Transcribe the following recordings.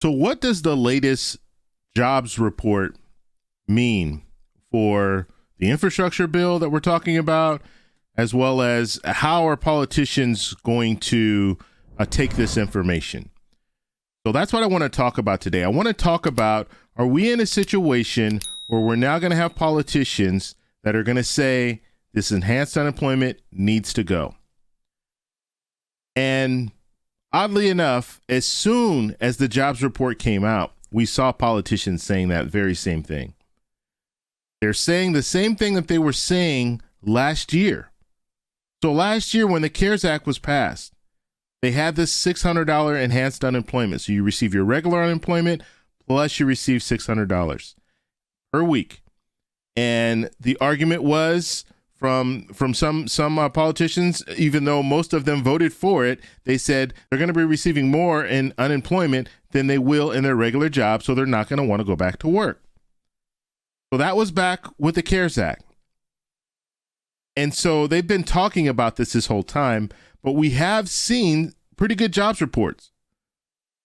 So what does the latest jobs report mean for the infrastructure bill that we're talking about, as well as how are politicians going to take this information? So that's what I want to talk about today. I want to talk about, are we in a situation where we're now going to have politicians that are going to say this enhanced unemployment needs to go? And oddly enough, as soon as the jobs report came out, we saw politicians saying that very same thing. They're saying the same thing that they were saying last year. So last year when the CARES Act was passed, they had this $600 enhanced unemployment. So you receive your regular unemployment plus you receive $600 per week. And the argument was from some politicians, even though most of them voted for it, they said they're going to be receiving more in unemployment than they will in their regular job, so they're not going to want to go back to work. So that was back with the CARES Act. And so they've been talking about this whole time, but we have seen pretty good jobs reports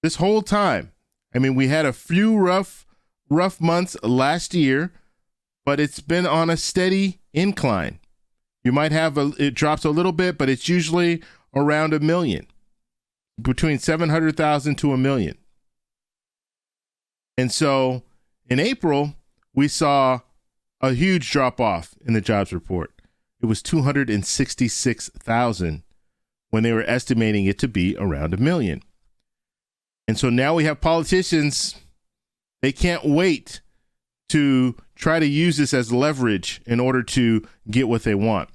this whole time. I mean, we had a few rough months last year, but it's been on a steady incline. You might have it drops a little bit, but it's usually around 1 million, between 700,000 to 1 million. And so in April, we saw a huge drop off in the jobs report. It was 266,000 when they were estimating it to be around 1 million. And so now we have politicians, they can't wait to try to use this as leverage in order to get what they want.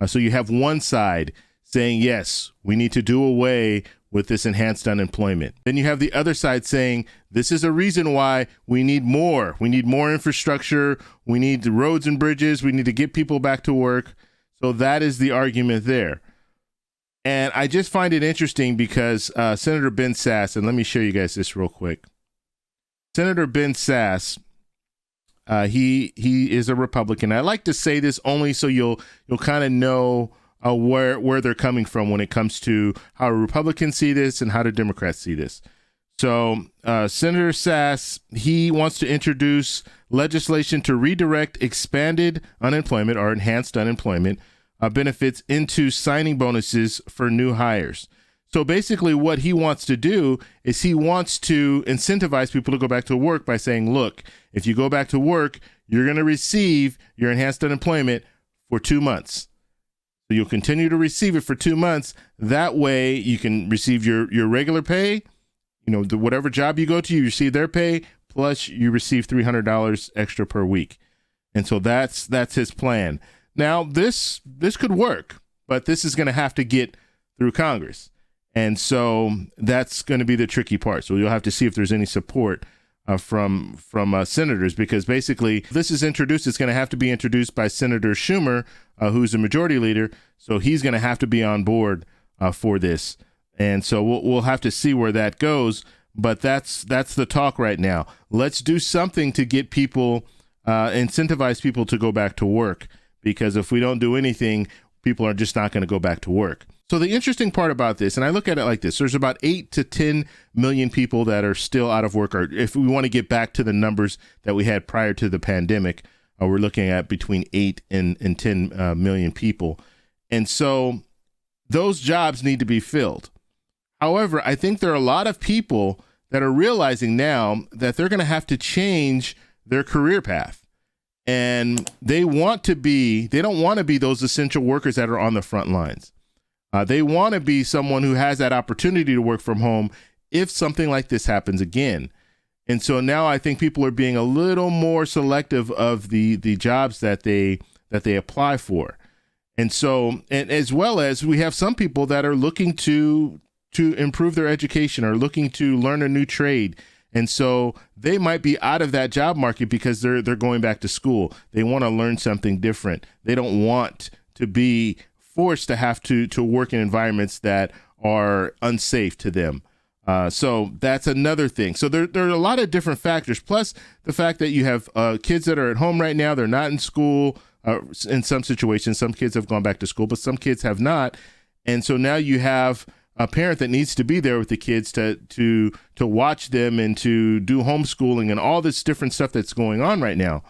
So you have one side saying, yes, we need to do away with this enhanced unemployment. Then you have the other side saying, this is a reason why we need more. We need more infrastructure. We need the roads and bridges. We need to get people back to work. So that is the argument there. And I just find it interesting because Senator Ben Sasse, and let me show you guys this real quick. Senator Ben Sasse, he is a Republican. I like to say this only so you'll kind of know where they're coming from when it comes to how Republicans see this and how the Democrats see this. So Senator Sasse, he wants to introduce legislation to redirect expanded unemployment or enhanced unemployment benefits into signing bonuses for new hires. So basically what he wants to do is he wants to incentivize people to go back to work by saying, look, if you go back to work, you're going to receive your enhanced unemployment for 2 months. So you'll continue to receive it for 2 months. That way you can receive your regular pay, whatever job you go to, you receive their pay, plus you receive $300 extra per week. And so that's his plan. Now, this could work, but this is going to have to get through Congress. And so that's going to be the tricky part. So you'll have to see if there's any support from senators, because basically this is introduced. It's going to have to be introduced by Senator Schumer, who's the majority leader. So he's going to have to be on board for this. And so we'll have to see where that goes. But that's the talk right now. Let's do something to get people, incentivize people to go back to work, because if we don't do anything, people are just not going to go back to work. So the interesting part about this, and I look at it like this, there's about 8 to 10 million people that are still out of work, or if we want to get back to the numbers that we had prior to the pandemic, we're looking at between 8 and 10 million people. And so those jobs need to be filled. However, I think there are a lot of people that are realizing now that they're going to have to change their career path. And they don't want to be those essential workers that are on the front lines. They want to be someone who has that opportunity to work from home if something like this happens again. And so now I think people are being a little more selective of the jobs that they apply for. And so, and as well as we have some people that are looking to improve their education or looking to learn a new trade. And so they might be out of that job market because they're going back to school. They want to learn something different. They don't want to be forced to have to work in environments that are unsafe to them. So that's another thing. So there are a lot of different factors, plus the fact that you have kids that are at home right now. They're not in school. In some situations, some kids have gone back to school, but some kids have not. And so now you have a parent that needs to be there with the kids to watch them and to do homeschooling and all this different stuff that's going on right now.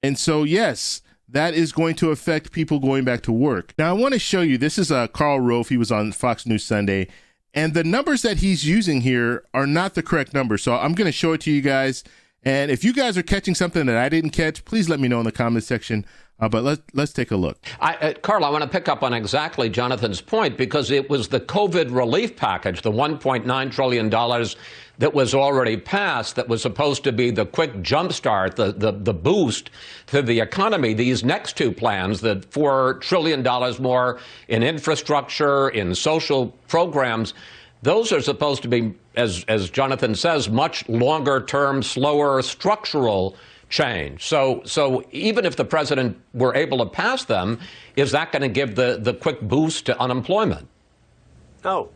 And so, yes, that is going to affect people going back to work. Now, I want to show you, this is Karl Rove. He was on Fox News Sunday, and the numbers that he's using here are not the correct numbers. So I'm going to show it to you guys. And if you guys are catching something that I didn't catch, please let me know in the comment section. But let's take a look. Karl, I want to pick up on exactly Jonathan's point, because it was the COVID relief package, the $1.9 trillion that was already passed, that was supposed to be the quick jumpstart, the boost to the economy. These next two plans, the $4 trillion more in infrastructure, in social programs, those are supposed to be, as Jonathan says, much longer term, slower structural change. So even if the president were able to pass them, is that going to give the quick boost to unemployment? No.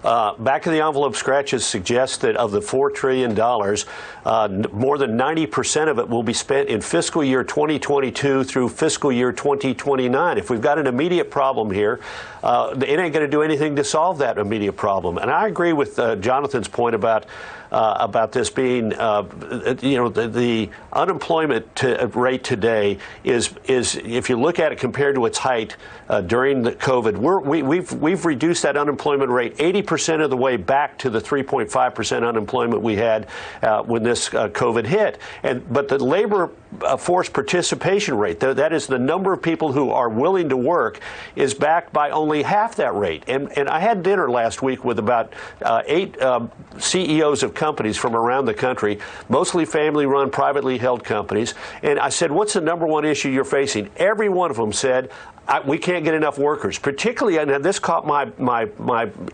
Back of the envelope scratches suggest that of the $4 trillion, more than 90% of it will be spent in fiscal year 2022 through fiscal year 2029. If we've got an immediate problem here, it ain't going to do anything to solve that immediate problem. And I agree with Jonathan's point about this being, the unemployment rate today is, if you look at it compared to its height during the COVID, we've reduced that unemployment rate 80% of the way back to the 3.5% unemployment we had when this COVID hit. But the labor force participation rate, that is the number of people who are willing to work, is back by only half that rate. And I had dinner last week with about 8 CEOs of companies from around the country, mostly family-run, privately held companies. And I said, what's the number one issue you're facing? Every one of them said, we can't get enough workers. Particularly, and this caught my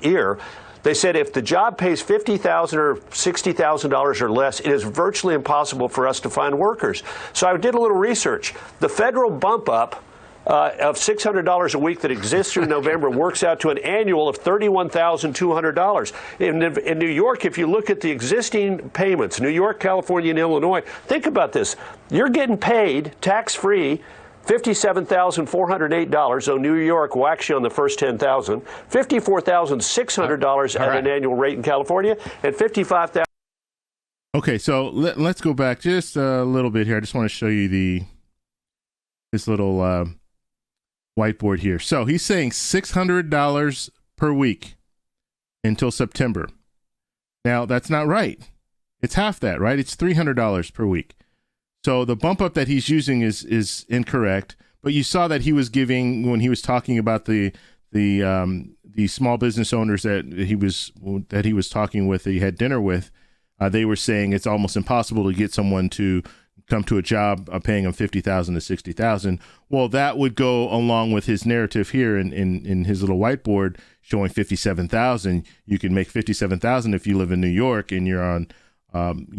ear, they said if the job pays $50,000 or $60,000 or less, it is virtually impossible for us to find workers. So I did a little research. The federal bump up of $600 a week that exists through November works out to an annual of $31,200. In New York, if you look at the existing payments, New York, California, and Illinois, think about this. You're getting paid tax-free $57,408, though New York whacks you on the first $10,000, $54,600 at an annual rate in California, and $55,000. Okay, so let's go back just a little bit here. I just want to show you this little whiteboard here. So he's saying $600 per week until September. Now, that's not right. It's half that, right? It's $300 per week. So the bump up that he's using is incorrect, but you saw that he was giving, when he was talking about the small business owners that he was talking with, that he had dinner with, they were saying it's almost impossible to get someone to come to a job paying them $50,000 to $60,000. Well, that would go along with his narrative here in his little whiteboard showing $57,000. You can make $57,000 if you live in New York and you're on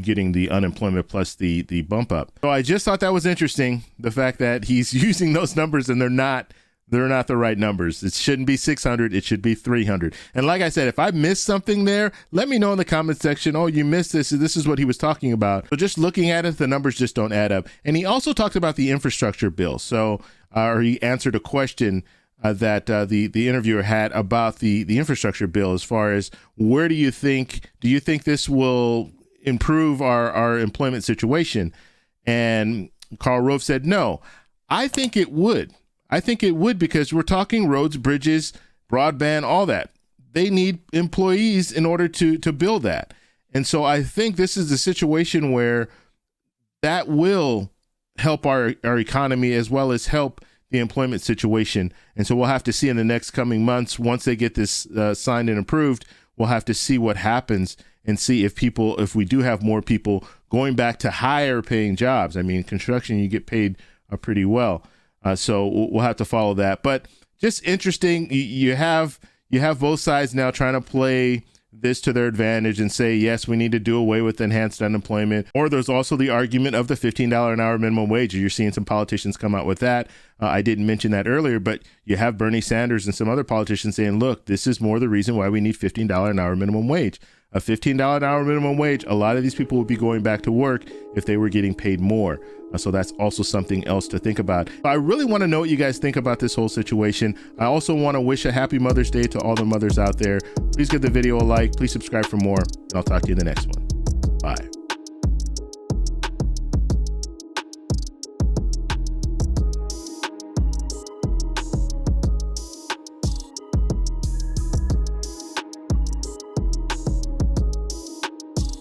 getting the unemployment plus the bump up. So I just thought that was interesting, the fact that he's using those numbers and they're not the right numbers. It shouldn't be 600, it should be 300. And like I said, if I missed something there, let me know in the comment section. Oh, you missed this. This is what he was talking about. So just looking at it, the numbers just don't add up. And he also talked about the infrastructure bill. So, or he answered a question that the interviewer had about the infrastructure bill, as far as do you think this will improve our employment situation? And Karl Rove said, no, I think it would. I think it would, because we're talking roads, bridges, broadband, all that. They need employees in order to build that. And so I think this is the situation where that will help our economy as well as help the employment situation. And so we'll have to see in the next coming months, once they get this signed and approved, we'll have to see what happens and see if we do have more people going back to higher paying jobs. I mean, construction, you get paid pretty well. So we'll have to follow that. But just interesting, you have both sides now trying to play this to their advantage and say, yes, we need to do away with enhanced unemployment. Or there's also the argument of the $15 an hour minimum wage. You're seeing some politicians come out with that. I didn't mention that earlier, but you have Bernie Sanders and some other politicians saying, look, this is more the reason why we need $15 an hour minimum wage. a $15 an hour minimum wage, a lot of these people would be going back to work if they were getting paid more. So that's also something else to think about. I really want to know what you guys think about this whole situation. I also want to wish a happy Mother's Day to all the mothers out there. Please give the video a like. Please subscribe for more, and I'll talk to you in the next one.